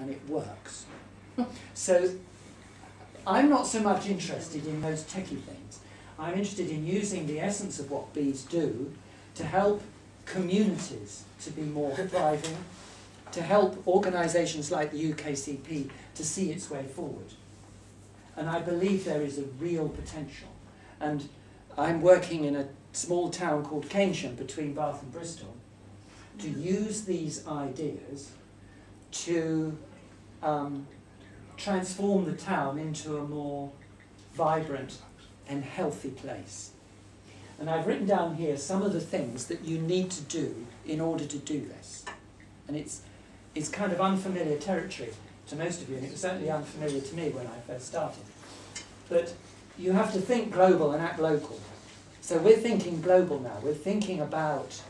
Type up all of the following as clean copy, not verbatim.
and it works. So I'm not so much interested in those techie things. I'm interested in using the essence of what bees do to help communities to be more thriving, to help organisations like the UKCP to see its way forward. And I believe there is a real potential. And I'm working in a small town called Keynsham between Bath and Bristol to use these ideas to transform the town into a more vibrant and healthy place. And I've written down here some of the things that you need to do in order to do this. And it's kind of unfamiliar territory to most of you, and it was certainly unfamiliar to me when I first started. But you have to think global and act local. So we're thinking global now. We're thinking about,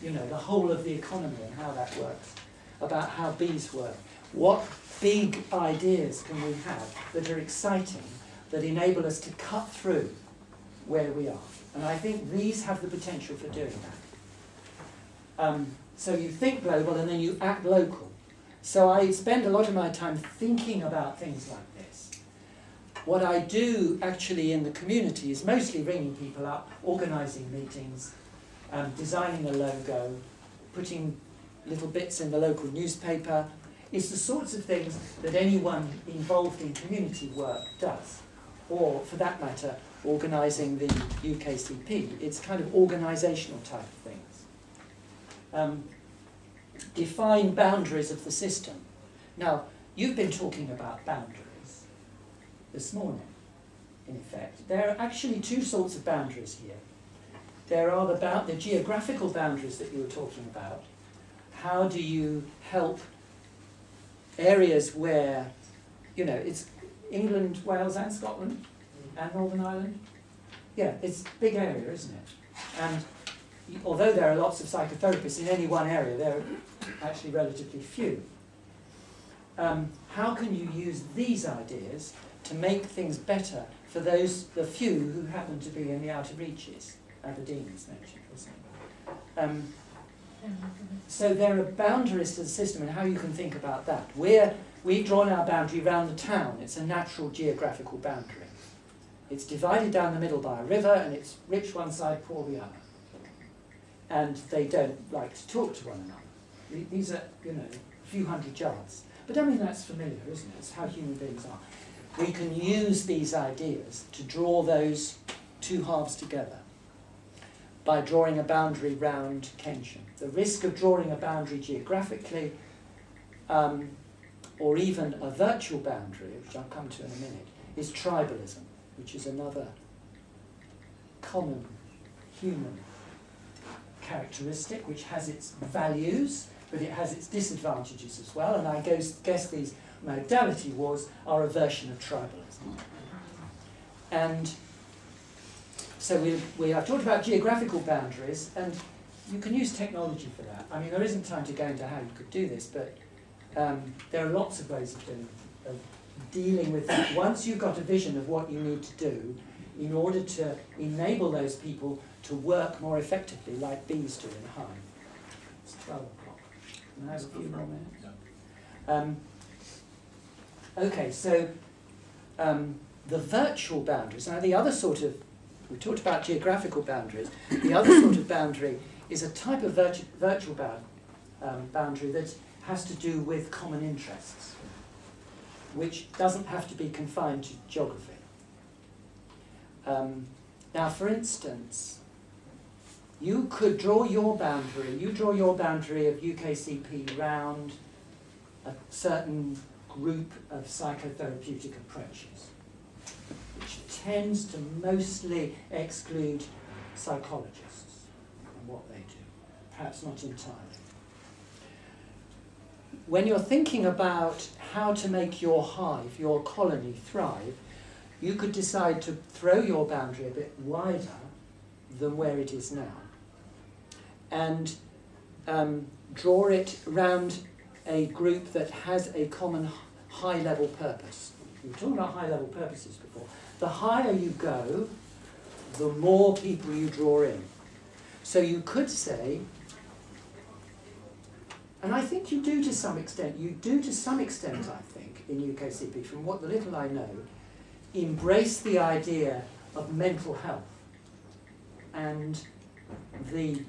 you know, the whole of the economy and how that works, about how bees work. What big ideas can we have that are exciting, that enable us to cut through where we are? And I think these have the potential for doing that. So you think global and then you act local. So I spend a lot of my time thinking about things like this. What I do actually in the community is mostly ringing people up, organising meetings, designing a logo, putting little bits in the local newspaper. It's the sorts of things that anyone involved in community work does. Or, for that matter, organising the UKCP. It's kind of organisational type of things. Define boundaries of the system. Now, you've been talking about boundaries this morning, in effect. There are actually two sorts of boundaries here. There are the geographical boundaries that you were talking about. How do you help areas where, you know, it's England, Wales and Scotland and Northern Ireland? Yeah, it's a big area, isn't it? And although there are lots of psychotherapists in any one area, there are actually relatively few. How can you use these ideas to make things better for the few who happen to be in the outer reaches? Aberdeen is mentioned, wasn't it? So there are boundaries to the system and how you can think about that. We've drawn our boundary around the town. It's a natural geographical boundary. It's divided down the middle by a river, and it's rich one side, poor the other. And they don't like to talk to one another. These are, you know, a few hundred yards. But I mean, that's familiar, isn't it? It's how human beings are. We can use these ideas to draw those two halves together by drawing a boundary round Keynsham. The risk of drawing a boundary geographically, or even a virtual boundary, which I'll come to in a minute, is tribalism, which is another common human characteristic, which has its values, but it has its disadvantages as well, and I guess these modality wars are a version of tribalism. And so I've talked about geographical boundaries, and you can use technology for that. I mean, there isn't time to go into how you could do this, but there are lots of ways of dealing with that. Once you've got a vision of what you need to do in order to enable those people to work more effectively, like bees do in a hive. It's 12 o'clock. Can I have a few more minutes? Okay, so the virtual boundaries. Now, the other sort of, we talked about geographical boundaries. The other sort of boundary is a type of virtual boundary that has to do with common interests, which doesn't have to be confined to geography. Now, for instance, you could draw your boundary, of UKCP round a certain group of psychotherapeutic approaches, which tends to mostly exclude psychologists and what they do, perhaps not entirely. When you're thinking about how to make your hive, your colony thrive, you could decide to throw your boundary a bit wider than where it is now and draw it around a group that has a common high-level purpose. We were talking about high-level purposes before. The higher you go, the more people you draw in. So you could say, And I think you do to some extent, I think, in UKCP, from what the little I know, embrace the idea of mental health and the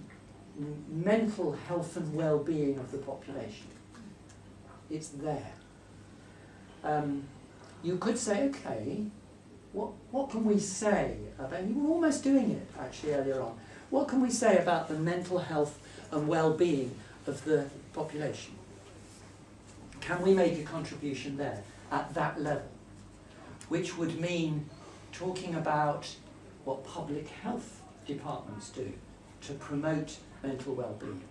mental health and well-being of the population. It's there. You could say, okay, what can we say about, and you were almost doing it actually earlier on, what can we say about the mental health and well-being of the population? Can we make a contribution there at that level? Which would mean talking about what public health departments do to promote mental well-being.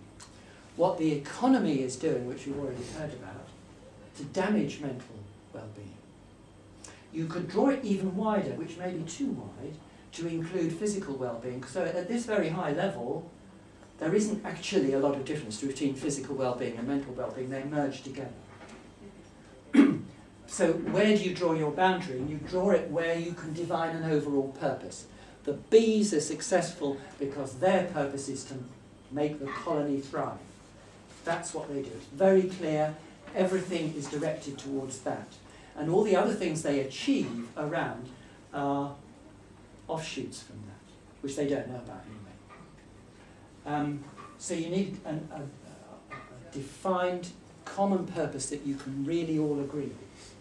What the economy is doing, which we've already heard about, to damage mental well-being. You could draw it even wider, which may be too wide, to include physical well-being. So at this very high level, there isn't actually a lot of difference between physical well-being and mental well-being. They merge together. So where do you draw your boundary? And you draw it where you can define an overall purpose. The bees are successful because their purpose is to make the colony thrive. That's what they do. It's very clear. Everything is directed towards that. And all the other things they achieve around are offshoots from that, which they don't know about anyway. So you need a defined common purpose that you can really all agree with.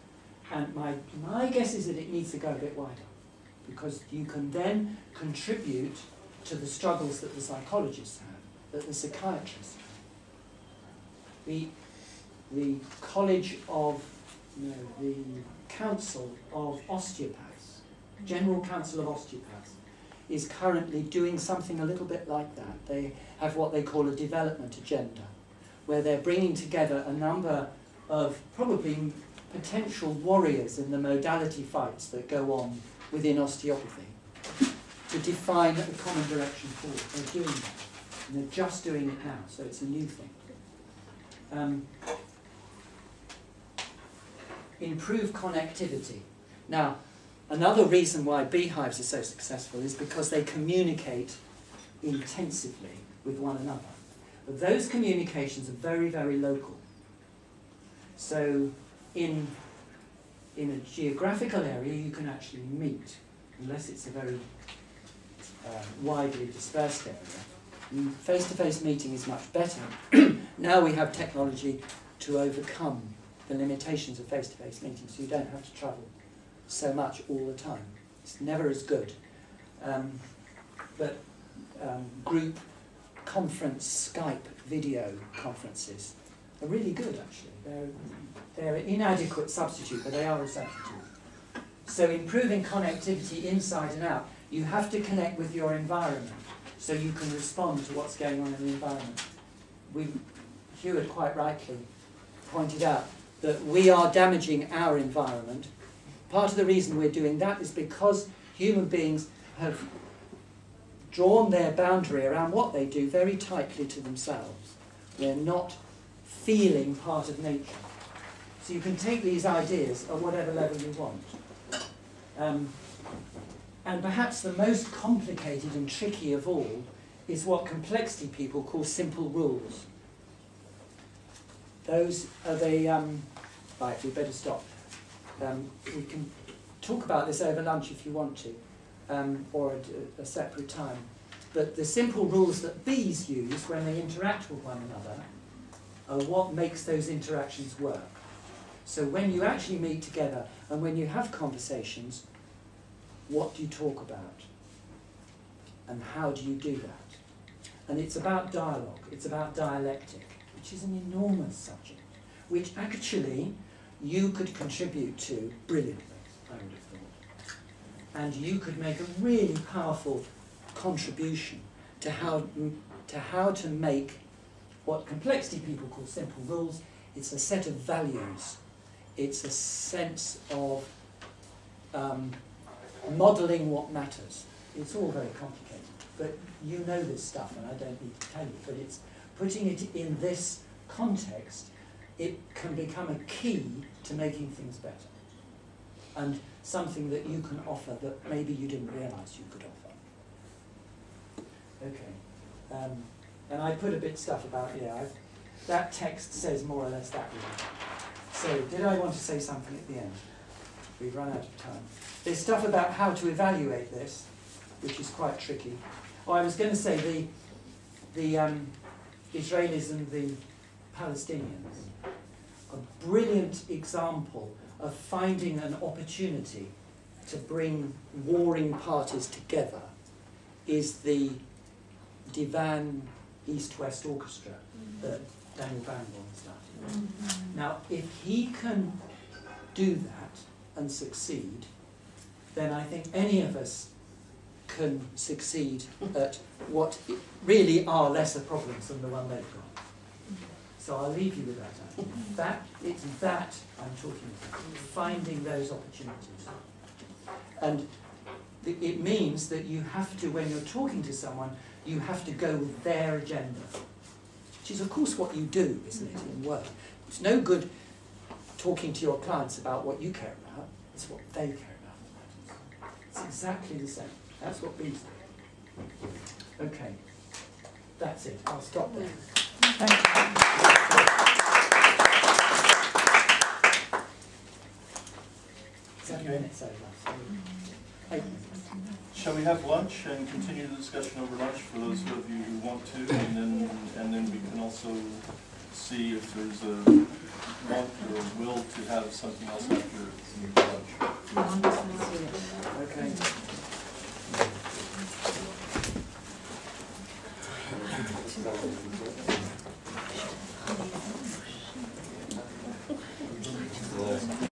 And my guess is that it needs to go a bit wider, because you can then contribute to the struggles that the psychologists have, that the psychiatrists have. The College of, the Council of Osteopaths, General Council of Osteopaths, is currently doing something a little bit like that. They have what they call a development agenda, where they're bringing together a number of probably potential warriors in the modality fights that go on within osteopathy to define a common direction forward. They're doing that, and they're just doing it now, so it's a new thing. Improve connectivity. Now, another reason why beehives are so successful is because they communicate intensively with one another. But those communications are very, very local. So in a geographical area you can actually meet, unless it's a very widely dispersed area. Face-to-face meeting is much better. Now we have technology to overcome the limitations of face-to-face meetings, so you don't have to travel so much all the time. It's never as good. But group conference, Skype video conferences are really good, actually. They're an inadequate substitute, but they are a substitute. So improving connectivity inside and out, you have to connect with your environment so you can respond to what's going on in the environment. Hewitt quite rightly pointed out that we are damaging our environment. Part of the reason we're doing that is because human beings have drawn their boundary around what they do very tightly to themselves. They're not feeling part of nature. So you can take these ideas at whatever level you want. And perhaps the most complicated and tricky of all is what complexity people call simple rules. Those are the... right, we better stop. We can talk about this over lunch if you want to, or at a separate time. But the simple rules that bees use when they interact with one another are what makes those interactions work. So when you actually meet together and when you have conversations, what do you talk about? And how do you do that? And it's about dialogue, it's about dialectic, which is an enormous subject, which actually you could contribute to brilliantly, I would have thought. And you could make a really powerful contribution to how to make what complexity people call simple rules. It's a set of values. It's a sense of modelling what matters. It's all very complicated, but you know this stuff and I don't need to tell you, but it's putting it in this context, it can become a key to making things better. And something that you can offer that maybe you didn't realise you could offer. Okay. And I put a bit stuff about, that text says more or less that really. So, did I want to say something at the end? We've run out of time. There's stuff about how to evaluate this, which is quite tricky. Oh, I was going to say the Israelis and the Palestinians, a brilliant example of finding an opportunity to bring warring parties together is the Divan East-West Orchestra that Daniel Barenboim started. Now, if he can do that and succeed, then I think any of us can succeed at what really are lesser problems than the one they've got. So I'll leave you with that. It's that I'm talking about, finding those opportunities. And it means that you have to, when you're talking to someone, you have to go with their agenda, which is of course what you do, isn't it, in work. It's no good talking to your clients about what you care about, it's what they care about. It's exactly the same. That's what we do. Okay, that's it. I'll stop there. Thank you. 7 minutes over. So 8 minutes. Shall we have lunch and continue the discussion over lunch for those of you who want to, and then we can also see if there's a want or will to have something else after lunch.